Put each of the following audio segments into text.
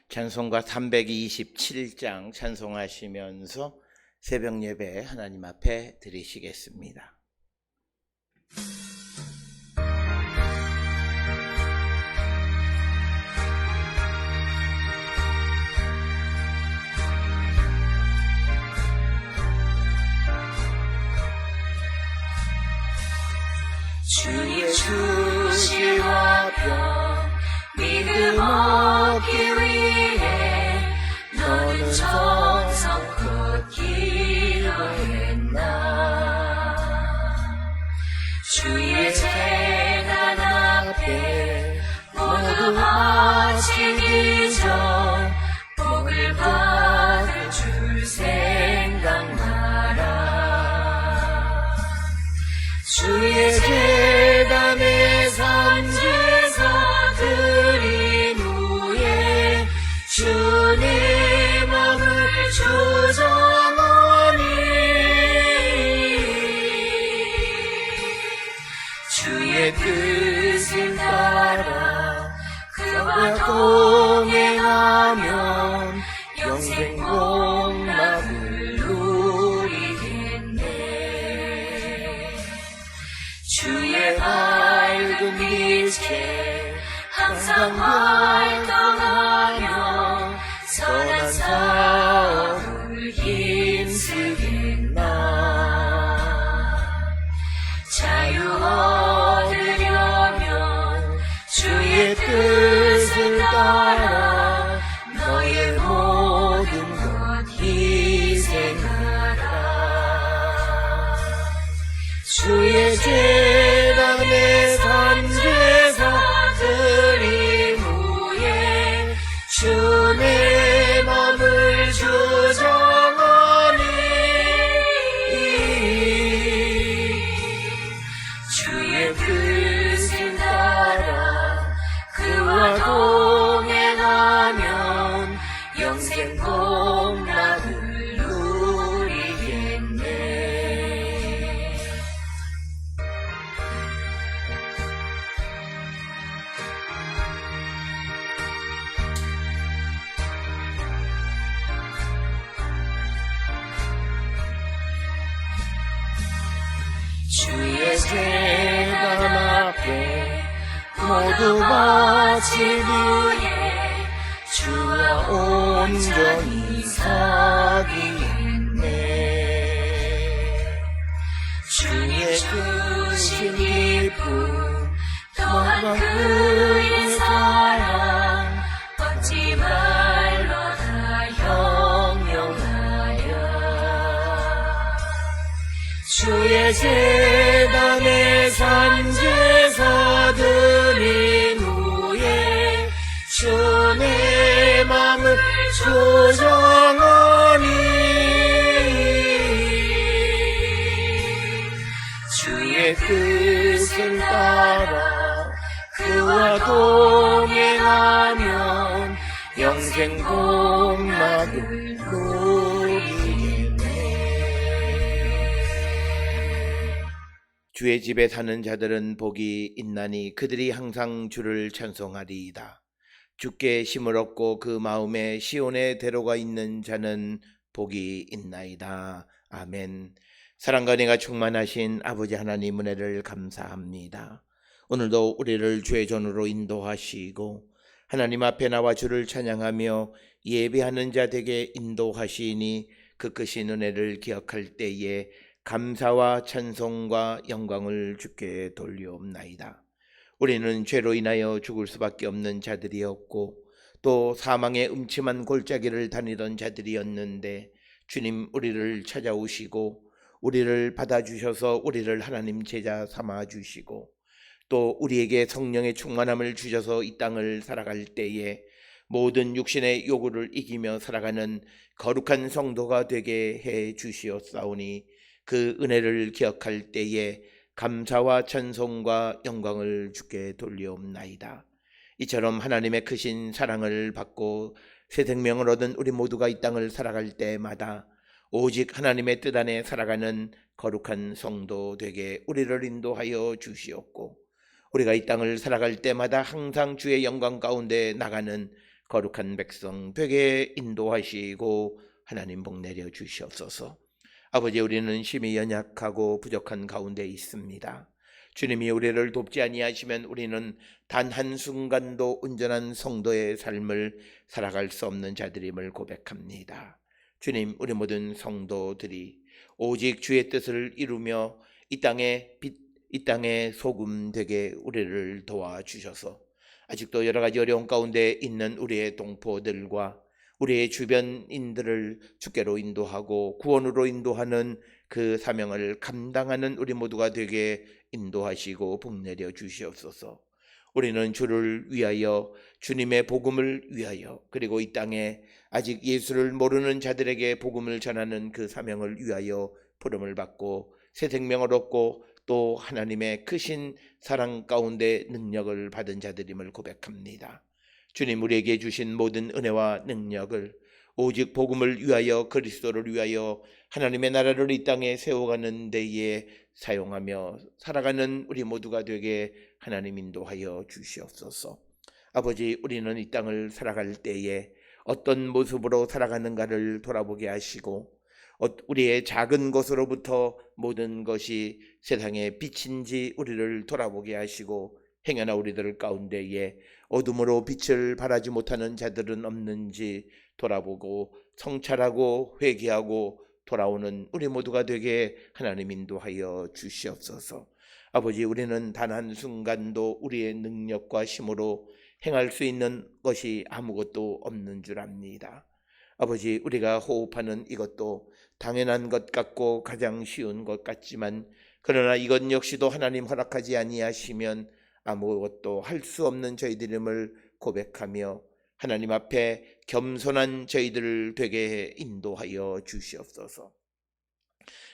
찬송가 327장 찬송하시면서 새벽 예배 하나님 앞에 드리시겠습니다. 주의 주시 화평 믿음 얻기 위해 너는 정성껏 기도했나. 주의 재단 앞에 모두 바치기 전 복을 받을 줄 생각나라. 주의 재단의 산지에서 드린 후에 주님 마음을 주정하니 주의 뜻을 따라 그와 동행하면 영생 복락을 누리겠네. 주의 밝은 빛에 항상 활동하며 선한 사업을 힘쓰겠나. 자유 얻으려면 주의 뜻을 따라 너의 모든 것 희생하라. 주의 재단의 산지에서 드린 후에 주의 마음을 주정하니 주의 뜻을 따라 그와 동행하면 영생 복락을 누리겠네. 주의 재단 앞에 모두 바치기 위해 주와 온전히 사귀겠네. 주의 크신 기쁨 또한 그의 사랑 얻지 말로 다 영영하여. 주의 재단의 산지에서 드린 후에 주의 마음을 주정하니 주의 뜻을 따라 그와 동행하면 영생 복락을 누리겠네. 주의 집에 사는 자들은 복이 있나니 그들이 항상 주를 찬송하리이다. 주께 힘을 얻고 그 마음에 시온의 대로가 있는 자는 복이 있나이다. 아멘. 사랑과 은혜가 충만하신 아버지 하나님 은혜를 감사합니다. 오늘도 우리를 주의 전으로 인도하시고 하나님 앞에 나와 주를 찬양하며 예배하는 자 되게 인도하시니 그 크신 은혜를 기억할 때에 감사와 찬송과 영광을 주께 돌리옵나이다. 우리는 죄로 인하여 죽을 수밖에 없는 자들이었고 또 사망의 음침한 골짜기를 다니던 자들이었는데 주님 우리를 찾아오시고 우리를 받아주셔서 우리를 하나님 제자 삼아주시고 또 우리에게 성령의 충만함을 주셔서 이 땅을 살아갈 때에 모든 육신의 요구를 이기며 살아가는 거룩한 성도가 되게 해 주시옵사오니 그 은혜를 기억할 때에 감사와 찬송과 영광을 주께 돌리옵나이다. 이처럼 하나님의 크신 사랑을 받고 새 생명을 얻은 우리 모두가 이 땅을 살아갈 때마다 오직 하나님의 뜻 안에 살아가는 거룩한 성도 되게 우리를 인도하여 주시옵고 우리가 이 땅을 살아갈 때마다 항상 주의 영광 가운데 나가는 거룩한 백성 되게 인도하시고 하나님 복 내려 주시옵소서. 아버지, 우리는 심히 연약하고 부족한 가운데 있습니다. 주님이 우리를 돕지 아니하시면 우리는 단 한순간도 온전한 성도의 삶을 살아갈 수 없는 자들임을 고백합니다. 주님, 우리 모든 성도들이 오직 주의 뜻을 이루며 이 땅의 빛, 이 땅의 소금 되게 우리를 도와주셔서 아직도 여러 가지 어려운 가운데 있는 우리의 동포들과 우리의 주변인들을 주께로 인도하고 구원으로 인도하는 그 사명을 감당하는 우리 모두가 되게 인도하시고 복 내려 주시옵소서. 우리는 주를 위하여, 주님의 복음을 위하여, 그리고 이 땅에 아직 예수를 모르는 자들에게 복음을 전하는 그 사명을 위하여 부름을 받고 새 생명을 얻고 또 하나님의 크신 사랑 가운데 능력을 받은 자들임을 고백합니다. 주님, 우리에게 주신 모든 은혜와 능력을 오직 복음을 위하여, 그리스도를 위하여 하나님의 나라를 이 땅에 세워가는 데에 사용하며 살아가는 우리 모두가 되게 하나님 인도하여 주시옵소서. 아버지, 우리는 이 땅을 살아갈 때에 어떤 모습으로 살아가는가를 돌아보게 하시고 우리의 작은 것으로부터 모든 것이 세상의 빛인지 우리를 돌아보게 하시고 행여나 우리들 가운데에 어둠으로 빛을 발하지 못하는 자들은 없는지 돌아보고 성찰하고 회개하고 돌아오는 우리 모두가 되게 하나님 인도하여 주시옵소서. 아버지, 우리는 단 한순간도 우리의 능력과 힘으로 행할 수 있는 것이 아무것도 없는 줄 압니다. 아버지, 우리가 호흡하는 이것도 당연한 것 같고 가장 쉬운 것 같지만 그러나 이것 역시도 하나님 허락하지 아니하시면 아무것도 할 수 없는 저희들임을 고백하며 하나님 앞에 겸손한 저희들을 되게 인도하여 주시옵소서.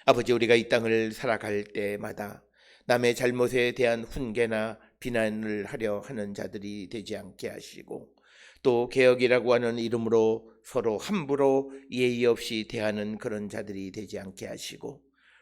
아버지, 우리가 이 땅을 살아갈 때마다 남의 잘못에 대한 훈계나 비난을 하려 하는 자들이 되지 않게 하시고 또 개혁이라고 하는 이름으로 서로 함부로 예의 없이 대하는 그런 자들이 되지 않게 하시고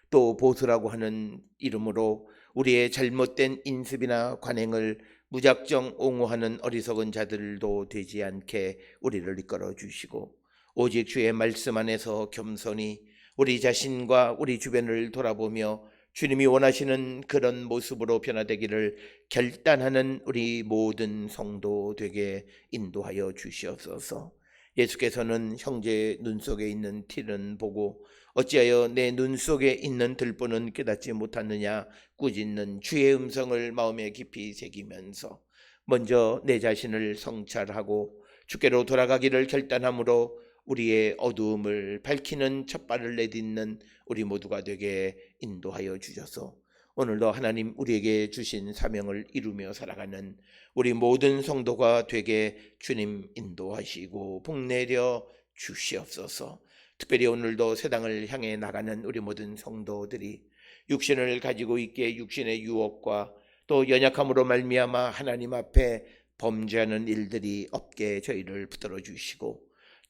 또 보수라고 하는 이름으로 우리의 잘못된 인습이나 관행을 무작정 옹호하는 어리석은 자들도 되지 않게 우리를 이끌어 주시고 오직 주의 말씀 안에서 겸손히 우리 자신과 우리 주변을 돌아보며 주님이 원하시는 그런 모습으로 변화되기를 결단하는 우리 모든 성도 되게 인도하여 주시옵소서. 예수께서는 형제의 눈 속에 있는 티는 보고 어찌하여 내 눈 속에 있는 들보는 깨닫지 못하느냐 꾸짖는 주의 음성을 마음에 깊이 새기면서 먼저 내 자신을 성찰하고 주께로 돌아가기를 결단함으로 우리의 어두움을 밝히는 첫발을 내딛는 우리 모두가 되게 인도하여 주셔서 오늘도 하나님 우리에게 주신 사명을 이루며 살아가는 우리 모든 성도가 되게 주님 인도하시고 복내려 주시옵소서. 특별히 오늘도 세상을 향해 나가는 우리 모든 성도들이 육신을 가지고 있기에 육신의 유혹과 또 연약함으로 말미암아 하나님 앞에 범죄하는 일들이 없게 저희를 붙들어 주시고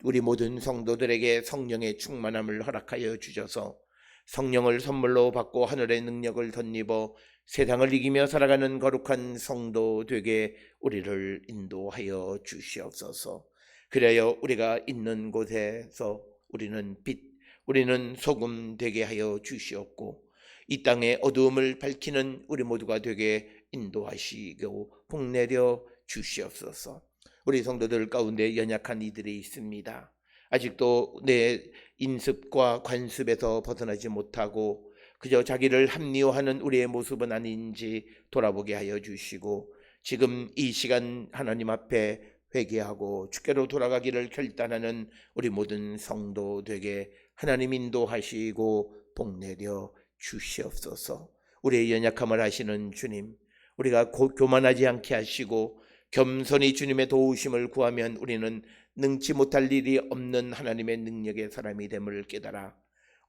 우리 모든 성도들에게 성령의 충만함을 허락하여 주셔서 성령을 선물로 받고 하늘의 능력을 덧입어 세상을 이기며 살아가는 거룩한 성도 되게 우리를 인도하여 주시옵소서. 그래야 우리가 있는 곳에서 우리는 빛, 우리는 소금 되게 하여 주시옵고 이 땅의 어두움을 밝히는 우리 모두가 되게 인도하시고 복내려 주시옵소서. 우리 성도들 가운데 연약한 이들이 있습니다. 아직도 내 인습과 관습에서 벗어나지 못하고 그저 자기를 합리화하는 우리의 모습은 아닌지 돌아보게 하여 주시고 지금 이 시간 하나님 앞에 회개하고 주께로 돌아가기를 결단하는 우리 모든 성도 되게 하나님 인도하시고 복내려 주시옵소서. 우리의 연약함을 아시는 주님, 우리가 교만하지 않게 하시고 겸손히 주님의 도우심을 구하면 우리는 능치 못할 일이 없는 하나님의 능력의 사람이 됨을 깨달아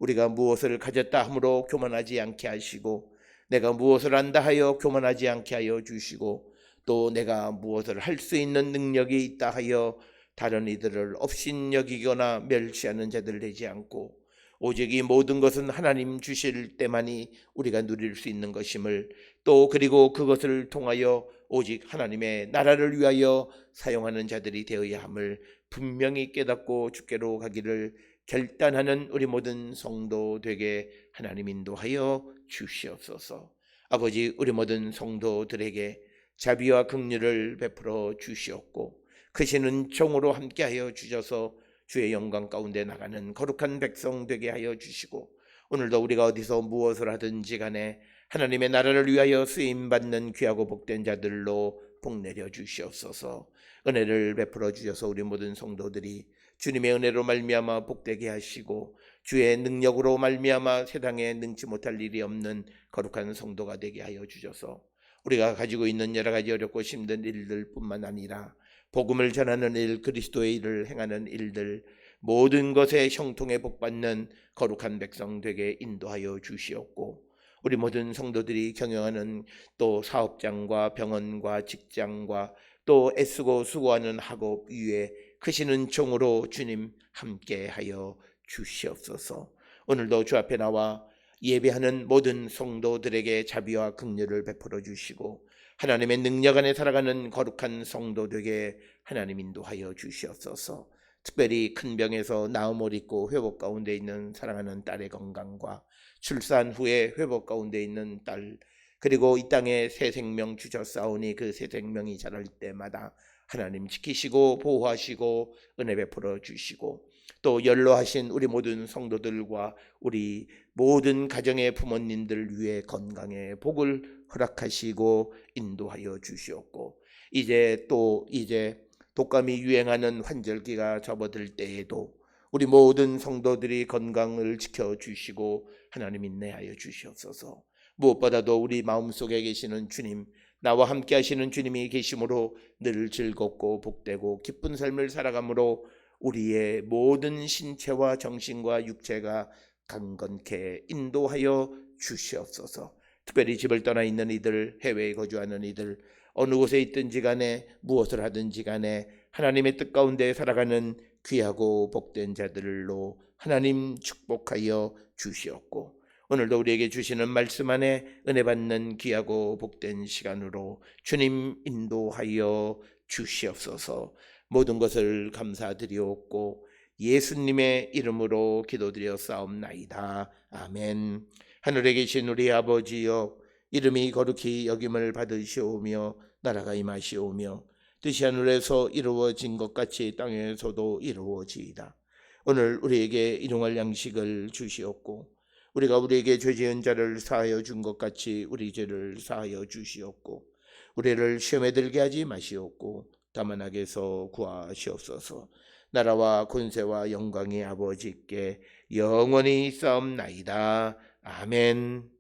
우리가 무엇을 가졌다 함으로 교만하지 않게 하시고 내가 무엇을 안다 하여 교만하지 않게 하여 주시고 또 내가 무엇을 할 수 있는 능력이 있다 하여 다른 이들을 업신여기거나 멸시하는 자들 되지 않고 오직 이 모든 것은 하나님 주실 때만이 우리가 누릴 수 있는 것임을, 또 그리고 그것을 통하여 오직 하나님의 나라를 위하여 사용하는 자들이 되어야 함을 분명히 깨닫고 주께로 가기를 결단하는 우리 모든 성도 되게 하나님 인도하여 주시옵소서. 아버지, 우리 모든 성도들에게 자비와 긍휼을 베풀어 주시옵고 크시는 종으로 함께하여 주셔서 주의 영광 가운데 나가는 거룩한 백성 되게 하여 주시고, 오늘도 우리가 어디서 무엇을 하든지 간에 하나님의 나라를 위하여 쓰임받는 귀하고 복된 자들로 복내려 주시옵소서. 은혜를 베풀어 주셔서 우리 모든 성도들이 주님의 은혜로 말미암아 복되게 하시고 주의 능력으로 말미암아 세상에 능치 못할 일이 없는 거룩한 성도가 되게 하여 주셔서 우리가 가지고 있는 여러 가지 어렵고 힘든 일들 뿐만 아니라 복음을 전하는 일, 그리스도의 일을 행하는 일들, 모든 것에 형통에 복받는 거룩한 백성 되게 인도하여 주시옵고, 우리 모든 성도들이 경영하는 또 사업장과 병원과 직장과 또 애쓰고 수고하는 학업 위에 크시는 종으로 주님 함께하여 주시옵소서. 오늘도 주 앞에 나와 예배하는 모든 성도들에게 자비와 긍휼을 베풀어 주시고 하나님의 능력 안에 살아가는 거룩한 성도 되게 하나님 인도하여 주시옵소서. 특별히 큰 병에서 나음을 입고 회복 가운데 있는 사랑하는 딸의 건강과 출산 후에 회복 가운데 있는 딸, 그리고 이 땅에 새 생명 주셨사오니 그 새 생명이 자랄 때마다 하나님 지키시고 보호하시고 은혜 베풀어 주시고, 또 연로하신 우리 모든 성도들과 우리 모든 가정의 부모님들 위해 건강의 복을 허락하시고 인도하여 주시옵고, 이제 독감이 유행하는 환절기가 접어들 때에도 우리 모든 성도들이 건강을 지켜주시고 하나님 인내하여 주시옵소서. 무엇보다도 우리 마음속에 계시는 주님, 나와 함께 하시는 주님이 계심으로 늘 즐겁고 복되고 기쁜 삶을 살아가므로 우리의 모든 신체와 정신과 육체가 강건케 인도하여 주시옵소서. 특별히 집을 떠나 있는 이들, 해외에 거주하는 이들, 어느 곳에 있든지 간에 무엇을 하든지 간에 하나님의 뜻 가운데 살아가는 귀하고 복된 자들로 하나님 축복하여 주시옵고, 오늘도 우리에게 주시는 말씀 안에 은혜 받는 귀하고 복된 시간으로 주님 인도하여 주시옵소서. 모든 것을 감사드리옵고 예수님의 이름으로 기도드렸사옵나이다. 아멘. 하늘에 계신 우리 아버지여, 이름이 거룩히 여김을 받으시오며 나라가 임하시오며 뜻이 하늘에서 이루어진 것 같이 땅에서도 이루어지이다. 오늘 우리에게 일용할 양식을 주시옵고 우리가 우리에게 죄 지은 자를 사하여 준 것 같이 우리 죄를 사하여 주시옵고 우리를 시험에 들게 하지 마시옵고 다만 악에서 구하시옵소서. 나라와 권세와 영광이 아버지께 영원히 있사옵나이다. 아멘.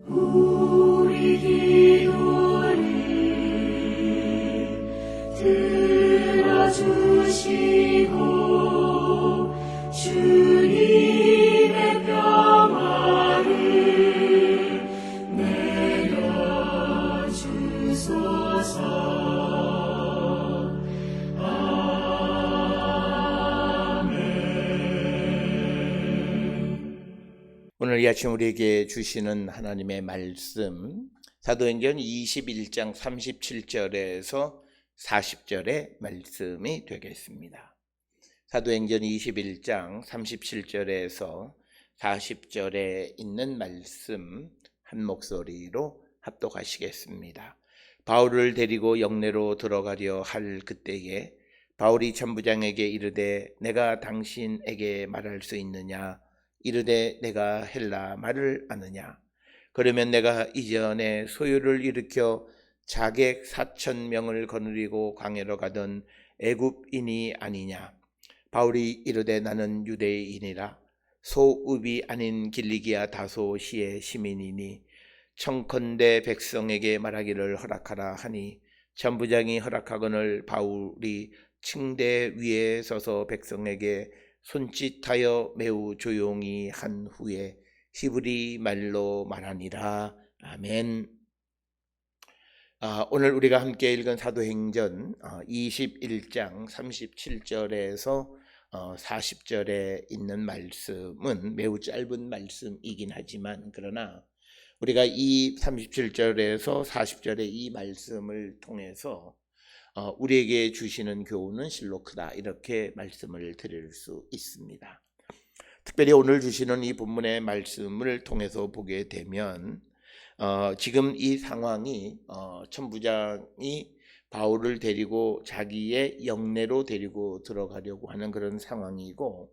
우리 기도를 들어주시고 주님의 평화를 내려주소서. 오늘 이 아침 우리에게 주시는 하나님의 말씀, 사도행전 21장 37절에서 40절의 말씀이 되겠습니다. 사도행전 21장 37절에서 40절에 있는 말씀 한 목소리로 합독하시겠습니다. 바울을 데리고 영내로 들어가려 할 그때에 바울이 천부장에게 이르되 내가 당신에게 말할 수 있느냐? 이르되 내가 헬라 말을 아느냐? 그러면 내가 이전에 소유를 일으켜 자객 4,000명을 거느리고 광야로 가던 애굽인이 아니냐? 바울이 이르되 나는 유대인이라 소읍이 아닌 길리기아 다소시의 시민이니 청컨대 백성에게 말하기를 허락하라 하니 천부장이 허락하거늘 바울이 층대 위에 서서 백성에게 손짓하여 매우 조용히 한 후에 히브리 말로 말하니라. 아멘. 오늘 우리가 함께 읽은 사도행전 21장 37절에서 40절에 있는 말씀은 매우 짧은 말씀이긴 하지만, 그러나 우리가 이 37절에서 40절의 이 말씀을 통해서 우리에게 주시는 교훈은 실로 크다, 이렇게 말씀을 드릴 수 있습니다. 특별히 오늘 주시는 이 본문의 말씀을 통해서 보게 되면 지금 이 상황이 천부장이 바울을 데리고 자기의 영내로 데리고 들어가려고 하는 그런 상황이고,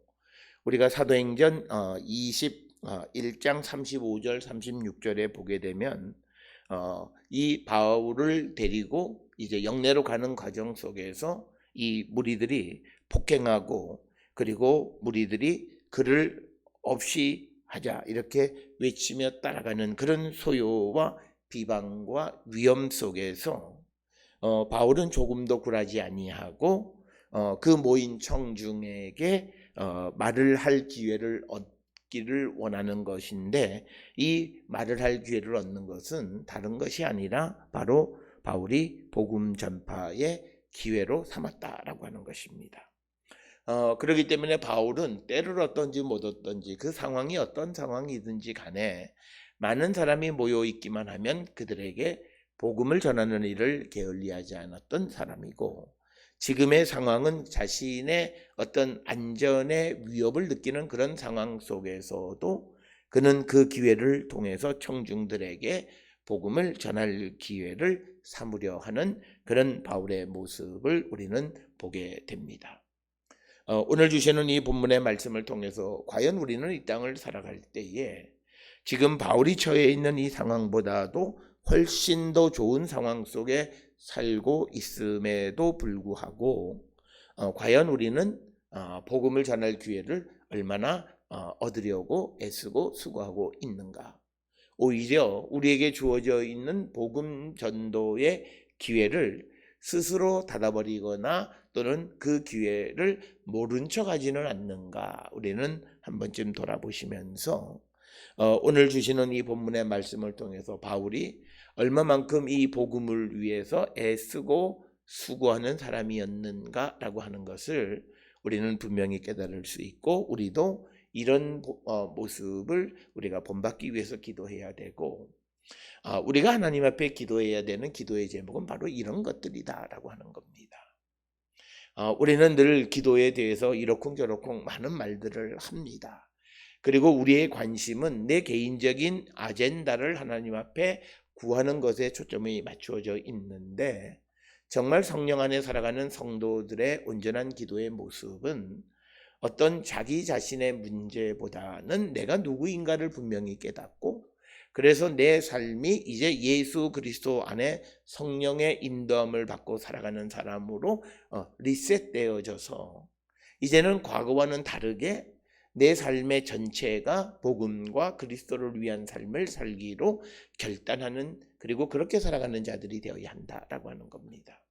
우리가 사도행전 21장 35절 36절에 보게 되면 이 바울을 데리고 이제 영내로 가는 과정 속에서 이 무리들이 폭행하고, 그리고 무리들이 그를 없이 하자 이렇게 외치며 따라가는 그런 소요와 비방과 위험 속에서 바울은 조금도 굴하지 아니하고 그 모인 청중에게 말을 할 기회를 얻기를 원하는 것인데, 이 말을 할 기회를 얻는 것은 다른 것이 아니라 바로 바울이 복음 전파의 기회로 삼았다라고 하는 것입니다. 그렇기 때문에 바울은 때를 얻든지 못 얻든지, 그 상황이 어떤 상황이든지 간에 많은 사람이 모여 있기만 하면 그들에게 복음을 전하는 일을 게을리하지 않았던 사람이고, 지금의 상황은 자신의 어떤 안전의 위협을 느끼는 그런 상황 속에서도 그는 그 기회를 통해서 청중들에게 복음을 전할 기회를 삼으려 하는 그런 바울의 모습을 우리는 보게 됩니다. 오늘 주시는 이 본문의 말씀을 통해서 과연 우리는 이 땅을 살아갈 때에 지금 바울이 처해 있는 이 상황보다도 훨씬 더 좋은 상황 속에 살고 있음에도 불구하고 과연 우리는 복음을 전할 기회를 얼마나 얻으려고 애쓰고 수고하고 있는가? 오히려 우리에게 주어져 있는 복음 전도의 기회를 스스로 닫아버리거나 또는 그 기회를 모른 척 하지는 않는가, 우리는 한 번쯤 돌아보시면서 오늘 주시는 이 본문의 말씀을 통해서 바울이 얼마만큼 이 복음을 위해서 애쓰고 수고하는 사람이었는가라고 하는 것을 우리는 분명히 깨달을 수 있고, 우리도 이런 모습을 우리가 본받기 위해서 기도해야 되고, 우리가 하나님 앞에 기도해야 되는 기도의 제목은 바로 이런 것들이다라고 하는 겁니다. 우리는 늘 기도에 대해서 이러쿵저러쿵 많은 말들을 합니다. 그리고 우리의 관심은 내 개인적인 아젠다를 하나님 앞에 구하는 것에 초점이 맞추어져 있는데, 정말 성령 안에 살아가는 성도들의 온전한 기도의 모습은 어떤 자기 자신의 문제보다는 내가 누구인가를 분명히 깨닫고, 그래서 내 삶이 이제 예수 그리스도 안에 성령의 인도함을 받고 살아가는 사람으로 리셋되어져서 이제는 과거와는 다르게 내 삶의 전체가 복음과 그리스도를 위한 삶을 살기로 결단하는, 그리고 그렇게 살아가는 자들이 되어야 한다라고 하는 겁니다.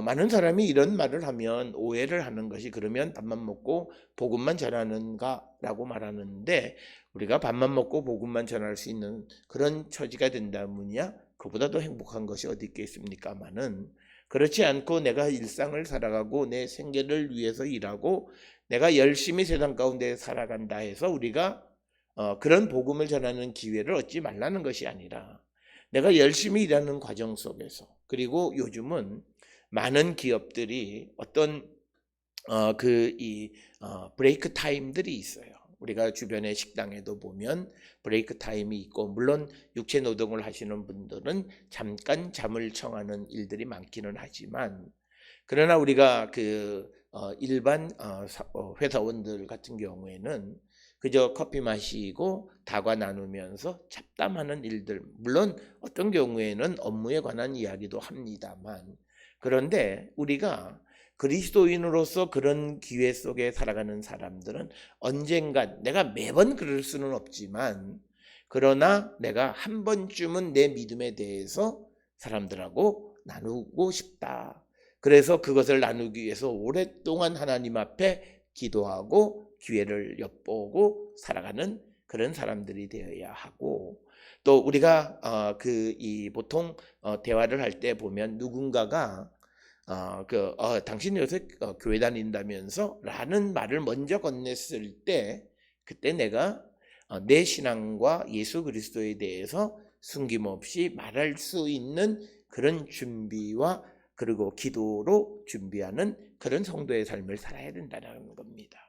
많은 사람이 이런 말을 하면 오해를 하는 것이, 그러면 밥만 먹고 복음만 전하는가 라고 말하는데, 우리가 밥만 먹고 복음만 전할 수 있는 그런 처지가 된다면야 그보다 더 행복한 것이 어디 있겠습니까마는, 그렇지 않고 내가 일상을 살아가고 내 생계를 위해서 일하고 내가 열심히 세상 가운데 살아간다 해서 우리가 그런 복음을 전하는 기회를 얻지 말라는 것이 아니라, 내가 열심히 일하는 과정 속에서, 그리고 요즘은 많은 기업들이 어떤 브레이크 타임들이 있어요. 우리가 주변의 식당에도 보면 브레이크 타임이 있고, 물론 육체 노동을 하시는 분들은 잠깐 잠을 청하는 일들이 많기는 하지만, 그러나 우리가 일반 회사원들 같은 경우에는 그저 커피 마시고 다과 나누면서 잡담하는 일들, 물론 어떤 경우에는 업무에 관한 이야기도 합니다만, 그런데 우리가 그리스도인으로서 그런 기회 속에 살아가는 사람들은 언젠간, 내가 매번 그럴 수는 없지만 그러나 내가 한 번쯤은 내 믿음에 대해서 사람들하고 나누고 싶다. 그래서 그것을 나누기 위해서 오랫동안 하나님 앞에 기도하고 기회를 엿보고 살아가는 그런 사람들이 되어야 하고, 또 우리가 보통 대화를 할 때 보면 누군가가 당신 요새 교회 다닌다면서 라는 말을 먼저 건넸을 때 그때 내가 내 신앙과 예수 그리스도에 대해서 숨김없이 말할 수 있는 그런 준비와 그리고 기도로 준비하는 그런 성도의 삶을 살아야 된다는 겁니다.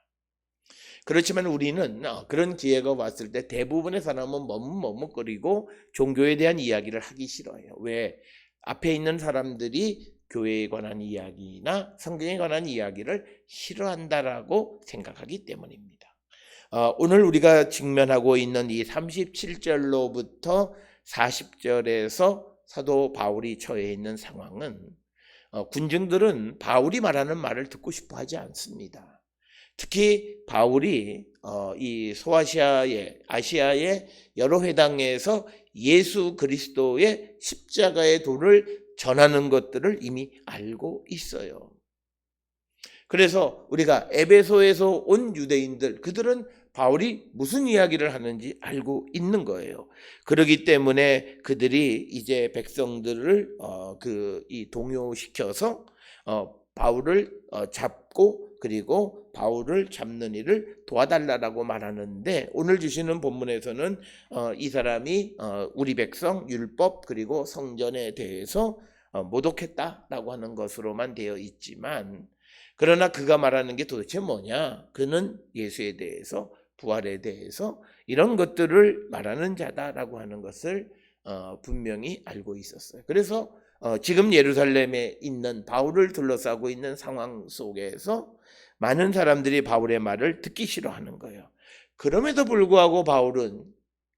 그렇지만 우리는 그런 기회가 왔을 때 대부분의 사람은 머뭇머뭇거리고 종교에 대한 이야기를 하기 싫어해요. 왜? 앞에 있는 사람들이 교회에 관한 이야기나 성경에 관한 이야기를 싫어한다라고 생각하기 때문입니다. 오늘 우리가 직면하고 있는 이 37절로부터 40절에서 사도 바울이 처해 있는 상황은 군중들은 바울이 말하는 말을 듣고 싶어 하지 않습니다. 특히 바울이 이 아시아의 여러 회당에서 예수 그리스도의 십자가의 도를 전하는 것들을 이미 알고 있어요. 그래서 우리가 에베소에서 온 유대인들, 그들은 바울이 무슨 이야기를 하는지 알고 있는 거예요. 그렇기 때문에 그들이 이제 백성들을 동요시켜서 바울을 잡고 그리고 바울을 잡는 일을 도와달라고 말하는데, 오늘 주시는 본문에서는 이 사람이 우리 백성 율법 그리고 성전에 대해서 모독했다라고 하는 것으로만 되어 있지만, 그러나 그가 말하는 게 도대체 뭐냐? 그는 예수에 대해서, 부활에 대해서 이런 것들을 말하는 자다라고 하는 것을 분명히 알고 있었어요. 그래서 지금 예루살렘에 있는 바울을 둘러싸고 있는 상황 속에서 많은 사람들이 바울의 말을 듣기 싫어하는 거예요. 그럼에도 불구하고 바울은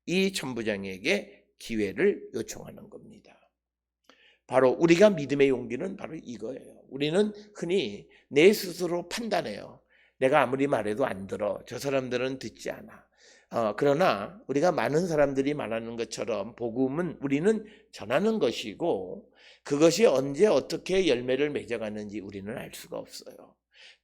이 천부장에게 기회를 요청하는 겁니다. 바로 우리가 믿음의 용기는 바로 이거예요. 우리는 흔히 내 스스로 판단해요. 내가 아무리 말해도 안 들어. 저 사람들은 듣지 않아. 그러나 우리가 많은 사람들이 말하는 것처럼 복음은 우리는 전하는 것이고, 그것이 언제 어떻게 열매를 맺어가는지 우리는 알 수가 없어요.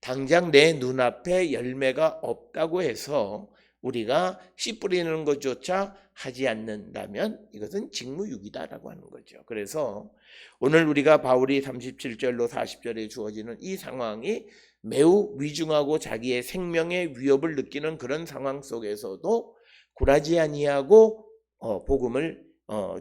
당장 내 눈앞에 열매가 없다고 해서 우리가 씨 뿌리는 것조차 하지 않는다면 이것은 직무유기다라고 하는 거죠. 그래서 오늘 우리가 바울이 37절로 40절에 주어지는 이 상황이 매우 위중하고 자기의 생명의 위협을 느끼는 그런 상황 속에서도 굴하지 아니하고 복음을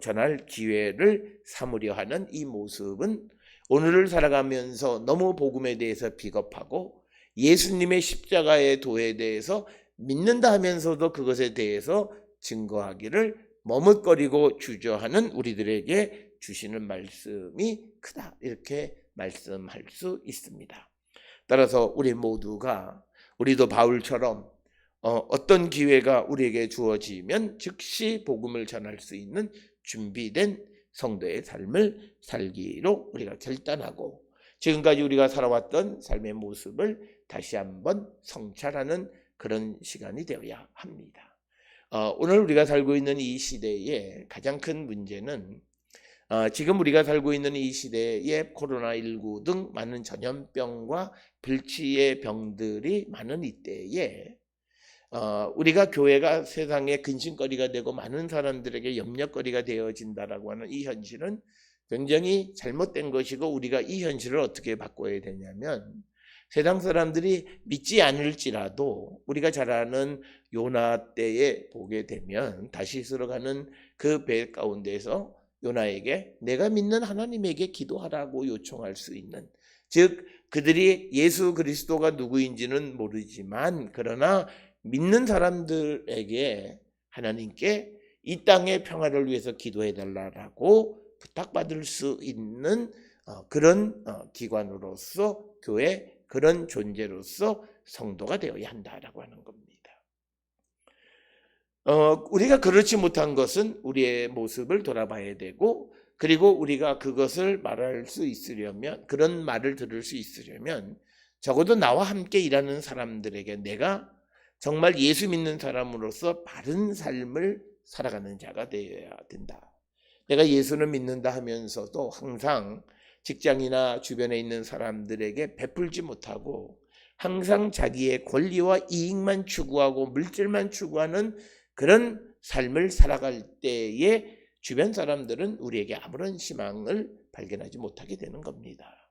전할 기회를 삼으려 하는 이 모습은 오늘을 살아가면서 너무 복음에 대해서 비겁하고 예수님의 십자가의 도에 대해서 믿는다 하면서도 그것에 대해서 증거하기를 머뭇거리고 주저하는 우리들에게 주시는 말씀이 크다, 이렇게 말씀할 수 있습니다. 따라서 우리도 바울처럼 어떤 기회가 우리에게 주어지면 즉시 복음을 전할 수 있는 준비된 성도의 삶을 살기로 우리가 결단하고, 지금까지 우리가 살아왔던 삶의 모습을 다시 한번 성찰하는 그런 시간이 되어야 합니다. 오늘 우리가 살고 있는 이 시대의 가장 큰 문제는 지금 우리가 살고 있는 이 시대에 코로나19 등 많은 전염병과 불치의 병들이 많은 이때에 우리가 교회가 세상의 근심거리가 되고 많은 사람들에게 염려거리가 되어진다라고 하는 이 현실은 굉장히 잘못된 것이고, 우리가 이 현실을 어떻게 바꿔야 되냐면, 세상 사람들이 믿지 않을지라도 우리가 잘 아는 요나 때에 보게 되면 다시스로 가는 그 배 가운데서 요나에게 내가 믿는 하나님에게 기도하라고 요청할 수 있는, 즉 그들이 예수 그리스도가 누구인지는 모르지만 그러나 믿는 사람들에게 하나님께 이 땅의 평화를 위해서 기도해달라고 부탁받을 수 있는 그런 기관으로서, 교회 그런 존재로서 성도가 되어야 한다라고 하는 겁니다. 우리가 그렇지 못한 것은 우리의 모습을 돌아봐야 되고, 그리고 우리가 그것을 말할 수 있으려면, 그런 말을 들을 수 있으려면 적어도 나와 함께 일하는 사람들에게 내가 정말 예수 믿는 사람으로서 바른 삶을 살아가는 자가 되어야 된다. 내가 예수는 믿는다 하면서도 항상 직장이나 주변에 있는 사람들에게 베풀지 못하고 항상 자기의 권리와 이익만 추구하고 물질만 추구하는 그런 삶을 살아갈 때에 주변 사람들은 우리에게 아무런 희망을 발견하지 못하게 되는 겁니다.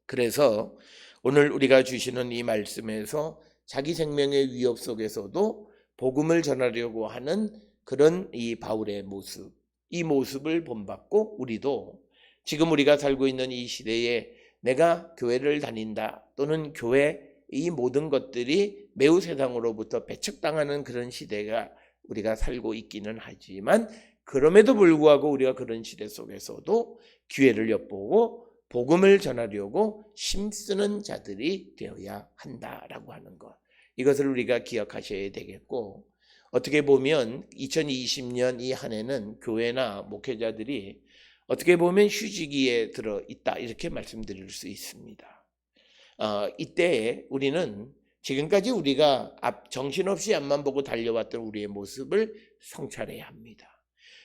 그래서 오늘 우리가 주시는 이 말씀에서 자기 생명의 위협 속에서도 복음을 전하려고 하는 그런 이 바울의 모습, 이 모습을 본받고 우리도 지금 우리가 살고 있는 이 시대에 내가 교회를 다닌다 또는 교회 이 모든 것들이 매우 세상으로부터 배척당하는 그런 시대가 우리가 살고 있기는 하지만 그럼에도 불구하고 우리가 그런 시대 속에서도 기회를 엿보고 복음을 전하려고 힘쓰는 자들이 되어야 한다라고 하는 것. 이것을 우리가 기억하셔야 되겠고, 어떻게 보면 2020년 이 한 해는 교회나 목회자들이 어떻게 보면 휴지기에 들어 있다 이렇게 말씀드릴 수 있습니다. 이때에 우리는 지금까지 우리가 정신없이 앞만 보고 달려왔던 우리의 모습을 성찰해야 합니다.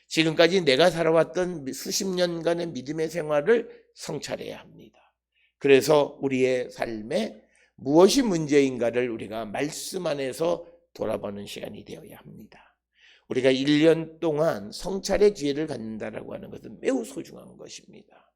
지금까지 내가 살아왔던 수십 년간의 믿음의 생활을 성찰해야 합니다. 그래서 우리의 삶에 무엇이 문제인가를 우리가 말씀 안에서 돌아보는 시간이 되어야 합니다. 우리가 1년 동안 성찰의 기회를 갖는다라고 하는 것은 매우 소중한 것입니다.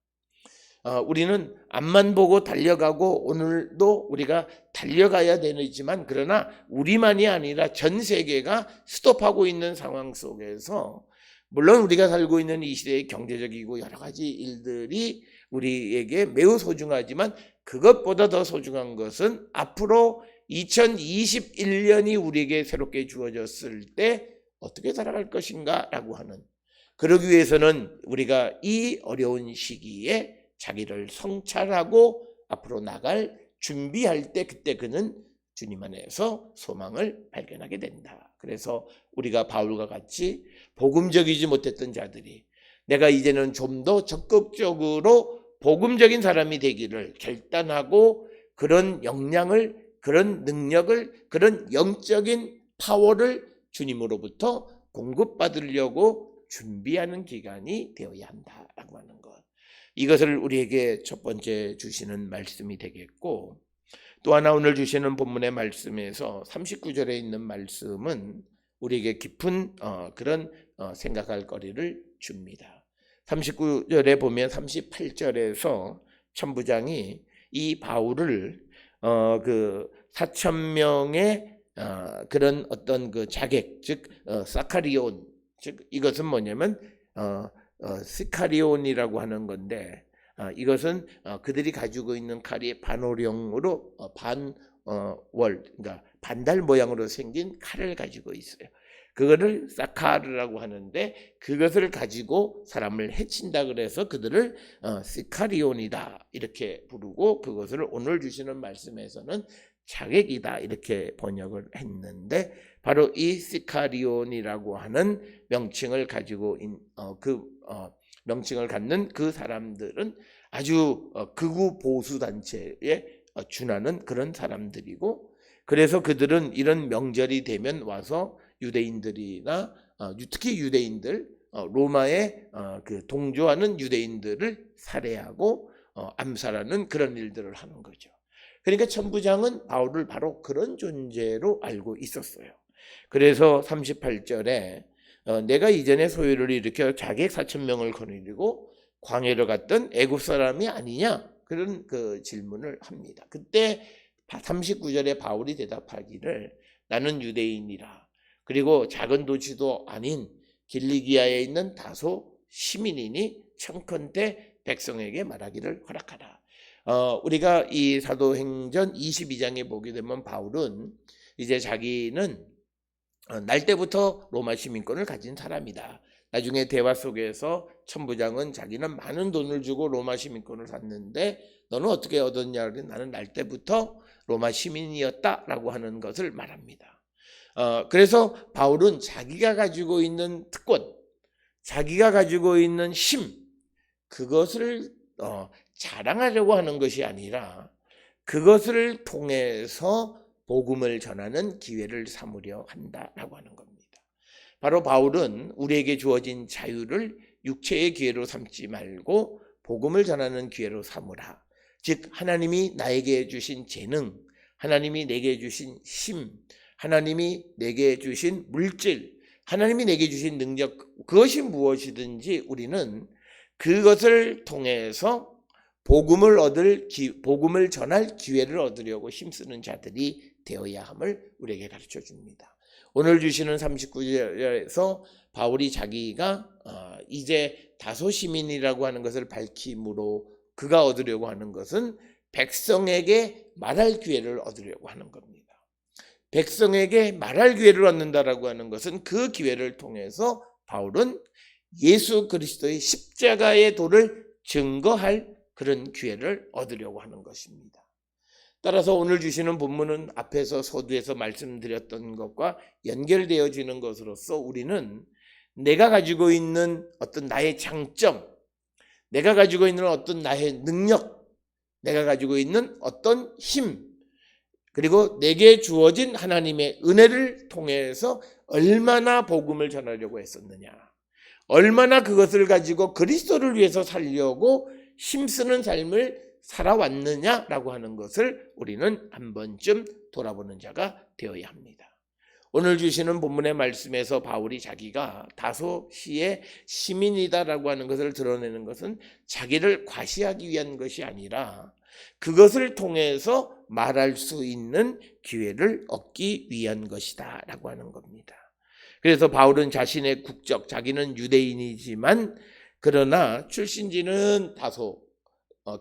우리는 앞만 보고 달려가고 오늘도 우리가 달려가야 되지만 그러나 우리만이 아니라 전 세계가 스톱하고 있는 상황 속에서 물론 우리가 살고 있는 이 시대의 경제적이고 여러 가지 일들이 우리에게 매우 소중하지만 그것보다 더 소중한 것은 앞으로 2021년이 우리에게 새롭게 주어졌을 때 어떻게 살아갈 것인가 라고 하는, 그러기 위해서는 우리가 이 어려운 시기에 자기를 성찰하고 앞으로 나갈 준비할 때 그때 그는 주님 안에서 소망을 발견하게 된다. 그래서 우리가 바울과 같이 복음적이지 못했던 자들이 내가 이제는 좀 더 적극적으로 복음적인 사람이 되기를 결단하고 그런 역량을, 그런 능력을, 그런 영적인 파워를 주님으로부터 공급받으려고 준비하는 기간이 되어야 한다라고 하는 것. 이것을 우리에게 첫 번째 주시는 말씀이 되겠고, 또 하나 오늘 주시는 본문의 말씀에서 39절에 있는 말씀은 우리에게 깊은 그런 생각할 거리를 줍니다. 39절에 보면 38절에서 천부장이 이 바울을 그 4,000명의 그런 어떤 그 자객, 즉 사카리온, 즉 이것은 뭐냐면 시카리온이라고 하는 건데, 이것은 그들이 가지고 있는 칼이 반호령으로 그러니까 반달 모양으로 생긴 칼을 가지고 있어요. 그거를 사카르라고 하는데 그것을 가지고 사람을 해친다 그래서 그들을 시카리온이다 이렇게 부르고, 그것을 오늘 주시는 말씀에서는 자객이다 이렇게 번역을 했는데, 바로 이 시카리온이라고 하는 명칭을 가지고 명칭을 갖는 그 사람들은 아주 극우 보수 단체에 준하는 그런 사람들이고, 그래서 그들은 이런 명절이 되면 와서 유대인들이나 특히 유대인들, 로마에 그 동조하는 유대인들을 살해하고 암살하는 그런 일들을 하는 거죠. 그러니까 천부장은 바울을 바로 그런 존재로 알고 있었어요. 그래서 38절에 내가 이전에 소유를 일으켜 자객 4,000명을 거느리고 광야를 갔던 애굽 사람이 아니냐, 그런 그 질문을 합니다. 그때 39절에 바울이 대답하기를 나는 유대인이라, 그리고 작은 도시도 아닌 길리기아에 있는 다소 시민이니 청컨대 백성에게 말하기를 허락하라. 우리가 이 사도행전 22장에 보게 되면 바울은 이제 자기는 날 때부터 로마 시민권을 가진 사람이다. 나중에 대화 속에서 천부장은 자기는 많은 돈을 주고 로마 시민권을 샀는데 너는 어떻게 얻었냐? 나는 날 때부터 로마 시민이었다라고 하는 것을 말합니다. 그래서 바울은 자기가 가지고 있는 특권, 자기가 가지고 있는 힘, 그것을 자랑하려고 하는 것이 아니라 그것을 통해서 복음을 전하는 기회를 삼으려 한다라고 하는 겁니다. 바로 바울은 우리에게 주어진 자유를 육체의 기회로 삼지 말고 복음을 전하는 기회로 삼으라. 즉 하나님이 나에게 주신 재능, 하나님이 내게 주신 힘, 하나님이 내게 주신 물질, 하나님이 내게 주신 능력, 그것이 무엇이든지 우리는 그것을 통해서 복음을 전할 기회를 얻으려고 힘쓰는 자들이 되어야 함을 우리에게 가르쳐 줍니다. 오늘 주시는 39절에서 바울이 자기가 이제 다소 시민이라고 하는 것을 밝힘으로 그가 얻으려고 하는 것은 백성에게 말할 기회를 얻으려고 하는 겁니다. 백성에게 말할 기회를 얻는다라고 하는 것은 그 기회를 통해서 바울은 예수 그리스도의 십자가의 도를 증거할 그런 기회를 얻으려고 하는 것입니다. 따라서 오늘 주시는 본문은 앞에서 서두에서 말씀드렸던 것과 연결되어지는 것으로서 우리는 내가 가지고 있는 어떤 나의 장점, 내가 가지고 있는 어떤 나의 능력, 내가 가지고 있는 어떤 힘, 그리고 내게 주어진 하나님의 은혜를 통해서 얼마나 복음을 전하려고 했었느냐, 얼마나 그것을 가지고 그리스도를 위해서 살려고 힘쓰는 삶을 살아왔느냐라고 하는 것을 우리는 한 번쯤 돌아보는 자가 되어야 합니다. 오늘 주시는 본문의 말씀에서 바울이 자기가 다소시의 시민이다라고 하는 것을 드러내는 것은 자기를 과시하기 위한 것이 아니라 그것을 통해서 말할 수 있는 기회를 얻기 위한 것이다 라고 하는 겁니다. 그래서 바울은 자신의 국적, 자기는 유대인이지만 그러나 출신지는 다소,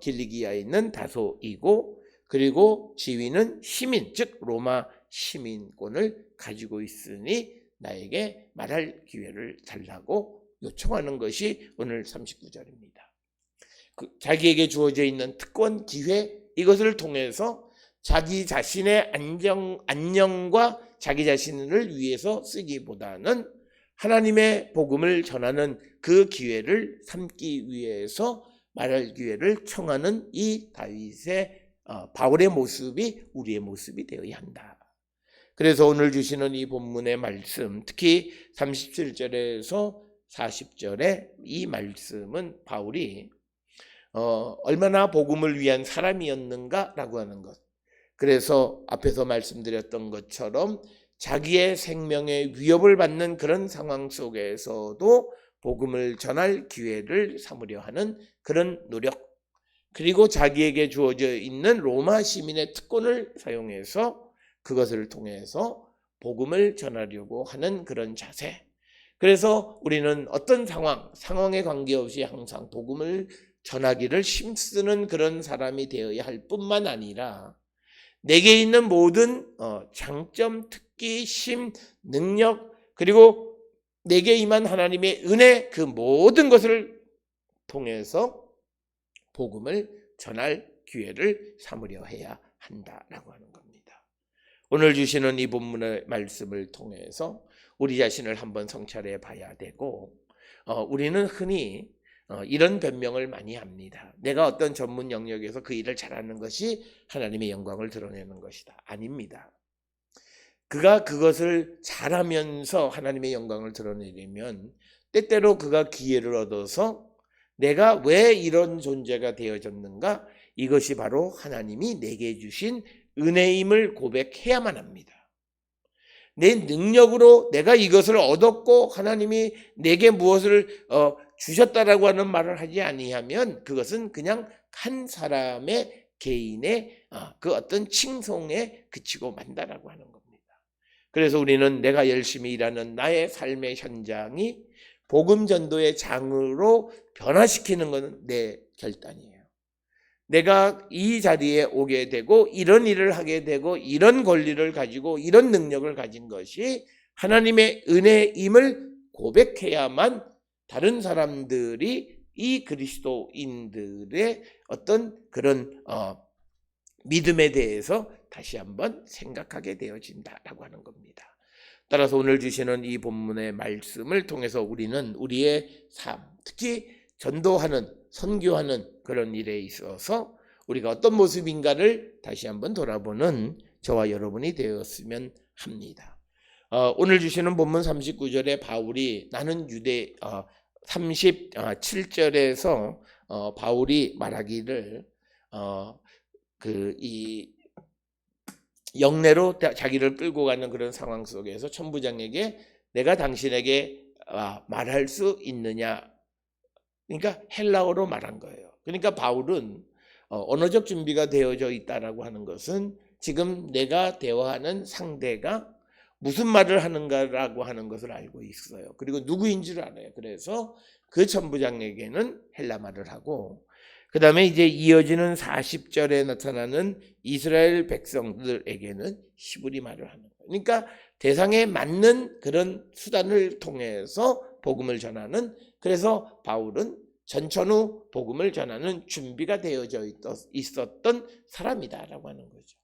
길리기아에 있는 다소이고, 그리고 지위는 시민, 즉 로마 시민권을 가지고 있으니 나에게 말할 기회를 달라고 요청하는 것이 오늘 39절입니다. 자기에게 주어져 있는 특권, 기회, 이것을 통해서 자기 자신의 안녕과 자기 자신을 위해서 쓰기보다는 하나님의 복음을 전하는 그 기회를 삼기 위해서 말할 기회를 청하는 이 바울의 모습이 우리의 모습이 되어야 한다. 그래서 오늘 주시는 이 본문의 말씀, 특히 37절에서 40절의 이 말씀은 바울이 얼마나 복음을 위한 사람이었는가라고 하는 것. 그래서 앞에서 말씀드렸던 것처럼 자기의 생명의 위협을 받는 그런 상황 속에서도 복음을 전할 기회를 삼으려 하는 그런 노력, 그리고 자기에게 주어져 있는 로마 시민의 특권을 사용해서 그것을 통해서 복음을 전하려고 하는 그런 자세. 그래서 우리는 어떤 상황에 관계없이 항상 복음을 전하기를 힘쓰는 그런 사람이 되어야 할 뿐만 아니라 내게 있는 모든 장점, 특기, 힘, 능력, 그리고 내게 임한 하나님의 은혜, 그 모든 것을 통해서 복음을 전할 기회를 삼으려 해야 한다라고 하는 겁니다. 오늘 주시는 이 본문의 말씀을 통해서 우리 자신을 한번 성찰해 봐야 되고, 우리는 흔히 이런 변명을 많이 합니다. 내가 어떤 전문 영역에서 그 일을 잘하는 것이 하나님의 영광을 드러내는 것이다. 아닙니다. 그가 그것을 잘하면서 하나님의 영광을 드러내려면 때때로 그가 기회를 얻어서 내가 왜 이런 존재가 되어졌는가, 이것이 바로 하나님이 내게 주신 은혜임을 고백해야만 합니다. 내 능력으로 내가 이것을 얻었고 하나님이 내게 무엇을 주셨다라고 하는 말을 하지 아니하면 그것은 그냥 한 사람의 개인의 그 어떤 칭송에 그치고 만다라고 하는 겁니다. 그래서 우리는 내가 열심히 일하는 나의 삶의 현장이 복음 전도의 장으로 변화시키는 것은 내 결단이에요. 내가 이 자리에 오게 되고 이런 일을 하게 되고 이런 권리를 가지고 이런 능력을 가진 것이 하나님의 은혜임을 고백해야만 다른 사람들이 이 그리스도인들의 어떤 그런 믿음에 대해서 다시 한번 생각하게 되어진다라고 하는 겁니다. 따라서 오늘 주시는 이 본문의 말씀을 통해서 우리는 우리의 삶, 특히 전도하는, 선교하는 그런 일에 있어서 우리가 어떤 모습인가를 다시 한번 돌아보는 저와 여러분이 되었으면 합니다. 오늘 주시는 본문 39절에 바울이 나는 37절에서 바울이 말하기를 이 영내로 자기를 끌고 가는 그런 상황 속에서 천부장에게 내가 당신에게 말할 수 있느냐. 그러니까 헬라어로 말한 거예요. 그러니까 바울은 언어적 준비가 되어져 있다라고 하는 것은 지금 내가 대화하는 상대가 무슨 말을 하는가라고 하는 것을 알고 있어요. 그리고 누구인 줄 알아요. 그래서 그 천부장에게는 헬라 말을 하고, 그 다음에 이제 이어지는 40절에 나타나는 이스라엘 백성들에게는 히브리 말을 하는 거예요. 그러니까 대상에 맞는 그런 수단을 통해서 복음을 전하는, 그래서 바울은 전천후 복음을 전하는 준비가 되어져 있었던 사람이다라고 하는 거죠.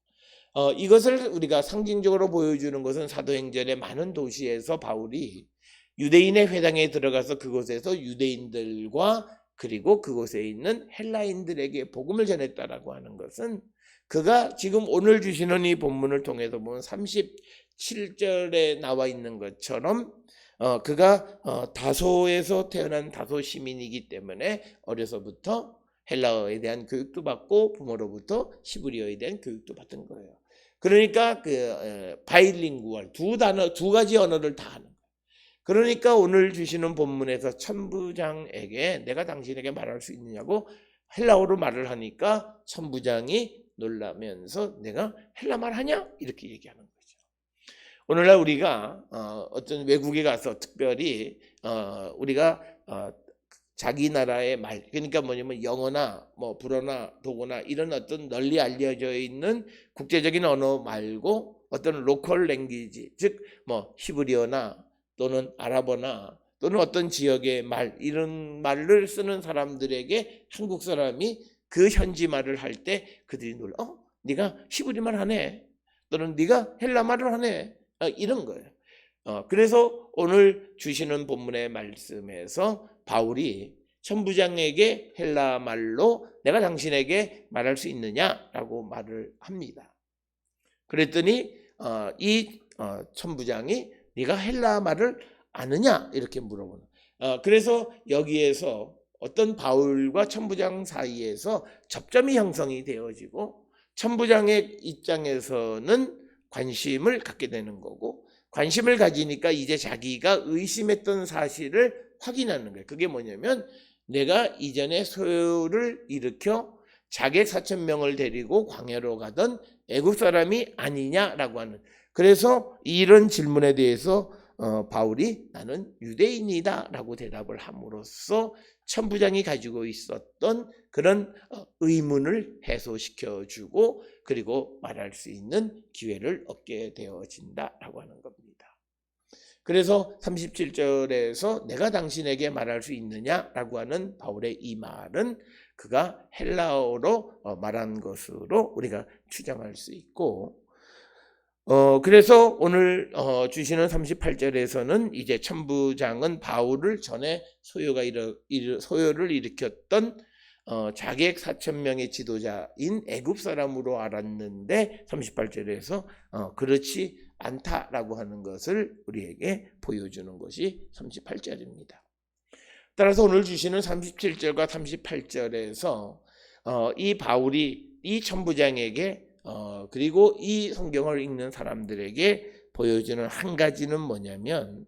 이것을 우리가 상징적으로 보여주는 것은 사도행전의 많은 도시에서 바울이 유대인의 회당에 들어가서 그곳에서 유대인들과 그리고 그곳에 있는 헬라인들에게 복음을 전했다라고 하는 것은, 그가 지금 오늘 주시는 이 본문을 통해서 보면 37절에 나와 있는 것처럼 그가 다소에서 태어난 다소 시민이기 때문에 어려서부터 헬라어에 대한 교육도 받고 부모로부터 히브리어에 대한 교육도 받은 거예요. 그러니까 바이링구얼, 두 가지 언어를 다 하는 거예요. 그러니까 오늘 주시는 본문에서 천부장에게 내가 당신에게 말할 수 있느냐고 헬라어로 말을 하니까 천부장이 놀라면서 내가 헬라 말하냐? 이렇게 얘기하는 거죠. 오늘날 우리가 어떤 외국에 가서 특별히 우리가 자기 나라의 말, 그러니까 뭐냐면 영어나 뭐 불어나 독어나 이런 어떤 널리 알려져 있는 국제적인 언어 말고 어떤 로컬 랭귀지, 즉 뭐 히브리어나 또는 아랍어나 또는 어떤 지역의 말, 이런 말을 쓰는 사람들에게 한국 사람이 그 현지 말을 할 때 그들이 놀라, 네가 히브리 말 하네, 또는 네가 헬라 말을 하네, 이런 거예요. 그래서 오늘 주시는 본문의 말씀에서 바울이 천부장에게 헬라 말로 내가 당신에게 말할 수 있느냐라고 말을 합니다. 그랬더니 이 천부장이 네가 헬라 말을 아느냐 이렇게 물어보는. 그래서 여기에서 어떤 바울과 천부장 사이에서 접점이 형성이 되어지고 천부장의 입장에서는 관심을 갖게 되는 거고, 관심을 가지니까 이제 자기가 의심했던 사실을 확인하는 거예요. 그게 뭐냐면 내가 이전에 소요를 일으켜 자객 4,000명을 데리고 광야로 가던 애굽 사람이 아니냐라고 하는, 그래서 이런 질문에 대해서 바울이 나는 유대인이다 라고 대답을 함으로써 천부장이 가지고 있었던 그런 의문을 해소시켜주고 그리고 말할 수 있는 기회를 얻게 되어진다라고 하는 겁니다. 그래서 37절에서 내가 당신에게 말할 수 있느냐라고 하는 바울의 이 말은 그가 헬라어로 말한 것으로 우리가 추정할 수 있고, 그래서 오늘 주시는 38절에서는 이제 천부장은 바울을 전에 소요를 일으켰던 자객 4,000명의 지도자인 애굽 사람으로 알았는데 38절에서 그렇지 않다라고 하는 것을 우리에게 보여주는 것이 38절입니다. 따라서 오늘 주시는 37절과 38절에서 이 바울이 이 천부장에게 그리고 이 성경을 읽는 사람들에게 보여주는 한 가지는 뭐냐면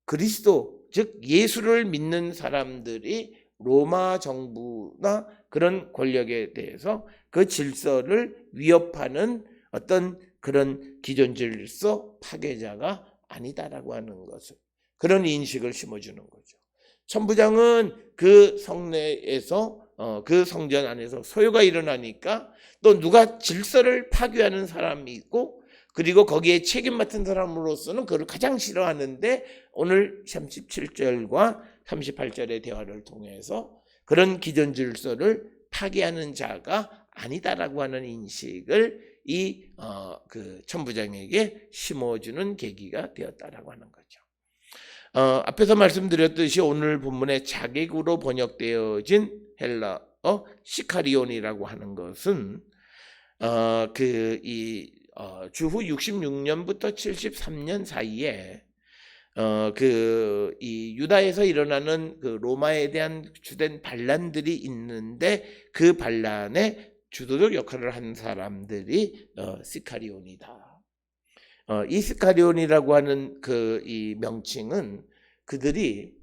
그리스도, 즉 예수를 믿는 사람들이 로마 정부나 그런 권력에 대해서 그 질서를 위협하는 어떤 그런 기존 질서 파괴자가 아니다라고 하는 것을, 그런 인식을 심어주는 거죠. 천부장은 그 성내에서 그 성전 안에서 소요가 일어나니까 또 누가 질서를 파괴하는 사람이 있고 그리고 거기에 책임 맡은 사람으로서는 그걸 가장 싫어하는데, 오늘 37절과 38절의 대화를 통해서 그런 기존 질서를 파괴하는 자가 아니다라고 하는 인식을 그 천부장에게 심어주는 계기가 되었다라고 하는 거죠. 앞에서 말씀드렸듯이 오늘 본문에 자객으로 번역되어진 헬라어 시카리온이라고 하는 것은 주후 66년부터 73년 사이에 이 유다에서 일어나는 그 로마에 대한 주된 반란들이 있는데 그 반란에 주도적 역할을 한 사람들이 시카리온이다. 이스카리온이라고 하는 그 이 명칭은 그들이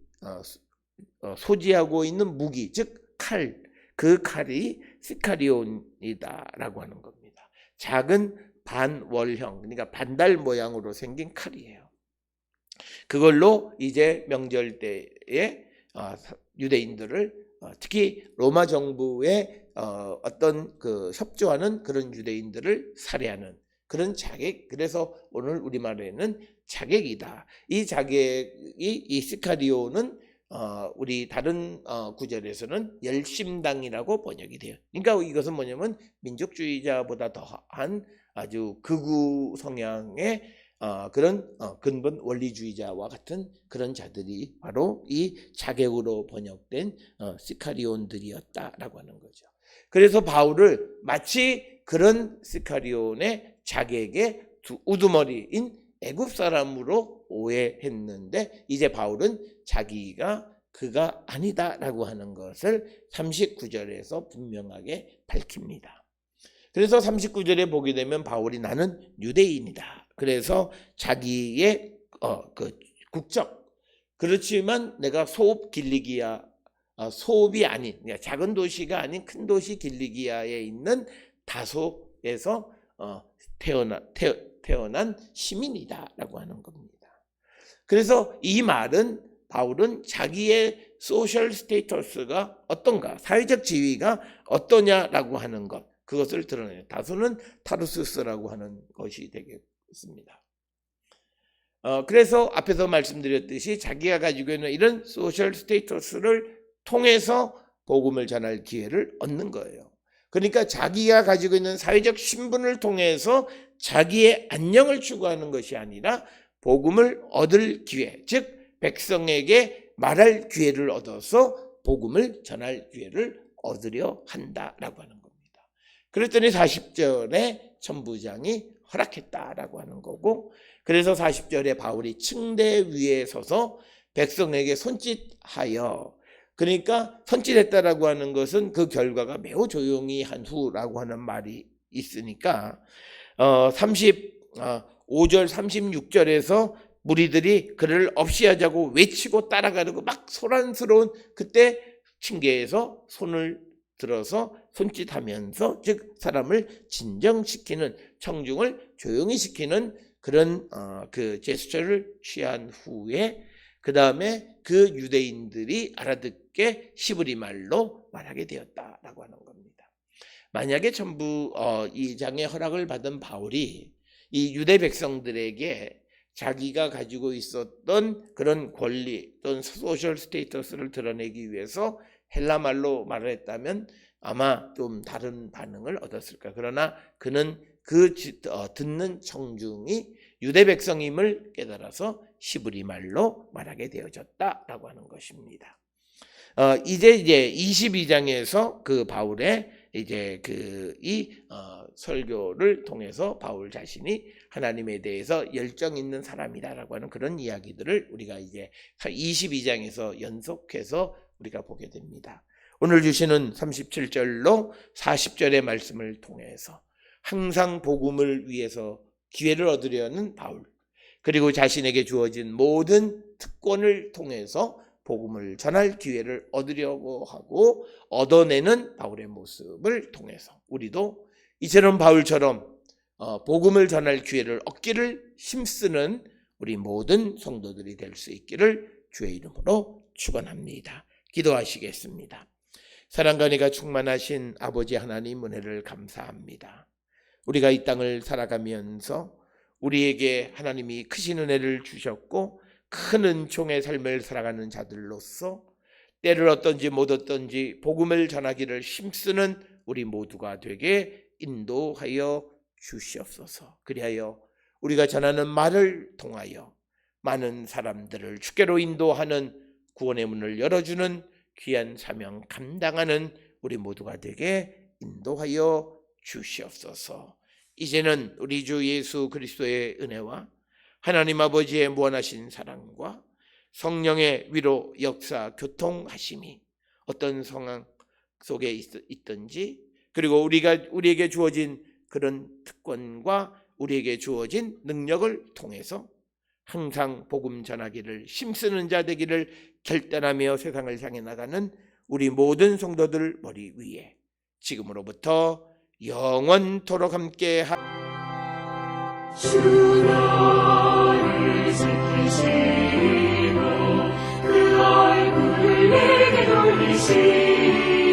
소지하고 있는 무기, 즉 칼, 그 칼이 시카리온이다라고 하는 겁니다. 작은 반월형, 그러니까 반달 모양으로 생긴 칼이에요. 그걸로 이제 명절 때에 유대인들을 특히 로마 정부의 어떤 그 협조하는 그런 유대인들을 살해하는 그런 자객, 그래서 오늘 우리말에는 자객이다. 이 자객이 이 시카리오는 우리 다른 구절에서는 열심당이라고 번역이 돼요. 그러니까 이것은 뭐냐면 민족주의자보다 더한 아주 극우 성향의 그런 근본 원리주의자와 같은 그런 자들이 바로 이 자객으로 번역된 시카리온들이었다라고 하는 거죠. 그래서 바울을 마치 그런 시카리온의 자객의 우두머리인 애굽 사람으로 오해했는데 이제 바울은 자기가 그가 아니다라고 하는 것을 39절에서 분명하게 밝힙니다. 그래서 39절에 보게 되면 바울이 나는 유대인이다. 그래서 자기의 그 국적, 그렇지만 내가 소읍 길리기아, 소읍이 아닌, 그러니까 작은 도시가 아닌 큰 도시 길리기아에 있는 다소에서 태어난 시민이다라고 하는 겁니다. 그래서 이 말은 바울은 자기의 소셜 스테이터스가 어떤가, 사회적 지위가 어떠냐라고 하는 것, 그것을 드러내요. 다소는 타르수스라고 하는 것이 되겠습니다. 그래서 앞에서 말씀드렸듯이 자기가 가지고 있는 이런 소셜 스테이터스를 통해서 복음을 전할 기회를 얻는 거예요. 그러니까 자기가 가지고 있는 사회적 신분을 통해서 자기의 안녕을 추구하는 것이 아니라 복음을 얻을 기회, 즉 백성에게 말할 기회를 얻어서 복음을 전할 기회를 얻으려 한다라고 하는 겁니다. 그랬더니 40절에 천부장이 허락했다라고 하는 거고, 그래서 40절에 바울이 층대 위에 서서 백성에게 손짓하여, 그러니까 손짓했다라고 하는 것은 그 결과가 매우 조용히 한 후라고 하는 말이 있으니까 35절 36절에서 무리들이 그를 없이 하자고 외치고 따라가려고 막 소란스러운 그때 층계에서 손을 들어서 손짓하면서, 즉 사람을 진정시키는, 청중을 조용히 시키는 그런 그 제스처를 취한 후에 그 다음에 그 유대인들이 알아듣게 히브리 말로 말하게 되었다라고 하는 겁니다. 만약에 전부 이 장의 허락을 받은 바울이 이 유대 백성들에게 자기가 가지고 있었던 그런 권리 또는 소셜 스테이터스를 드러내기 위해서 헬라 말로 말을 했다면 아마 좀 다른 반응을 얻었을까. 그러나 그는 그 듣는 청중이 유대 백성임을 깨달아서 히브리 말로 말하게 되어졌다라고 하는 것입니다. 이제 22장에서 그 바울의 이제 이 설교를 통해서 바울 자신이 하나님에 대해서 열정 있는 사람이다라고 하는 그런 이야기들을 우리가 이제 22장에서 연속해서 우리가 보게 됩니다. 오늘 주시는 37절로 40절의 말씀을 통해서 항상 복음을 위해서 기회를 얻으려는 바울, 그리고 자신에게 주어진 모든 특권을 통해서 복음을 전할 기회를 얻으려고 하고 얻어내는 바울의 모습을 통해서 우리도 이처럼 바울처럼 복음을 전할 기회를 얻기를 힘쓰는 우리 모든 성도들이 될 수 있기를 주의 이름으로 축원합니다. 기도하시겠습니다. 사랑과 은혜가 충만하신 아버지 하나님, 은혜를 감사합니다. 우리가 이 땅을 살아가면서 우리에게 하나님이 크신 은혜를 주셨고 큰 은총의 삶을 살아가는 자들로서 때를 얻든지 못 얻든지 복음을 전하기를 힘쓰는 우리 모두가 되게 인도하여 주시옵소서. 그리하여 우리가 전하는 말을 통하여 많은 사람들을 주께로 인도하는 구원의 문을 열어주는 귀한 사명 감당하는 우리 모두가 되게 인도하여 주시옵소서. 이제는 우리 주 예수 그리스도의 은혜와 하나님 아버지의 무한하신 사랑과 성령의 위로 역사 교통하심이 어떤 상황 속에 있든지, 그리고 우리에게 주어진 그런 특권과 우리에게 주어진 능력을 통해서 항상 복음 전하기를 힘쓰는 자 되기를 결단하며 세상을 향해 나가는 우리 모든 성도들 머리 위에 지금으로부터 영원토록 함께 주 나를 지키시고 그 얼굴을 내게 돌리시고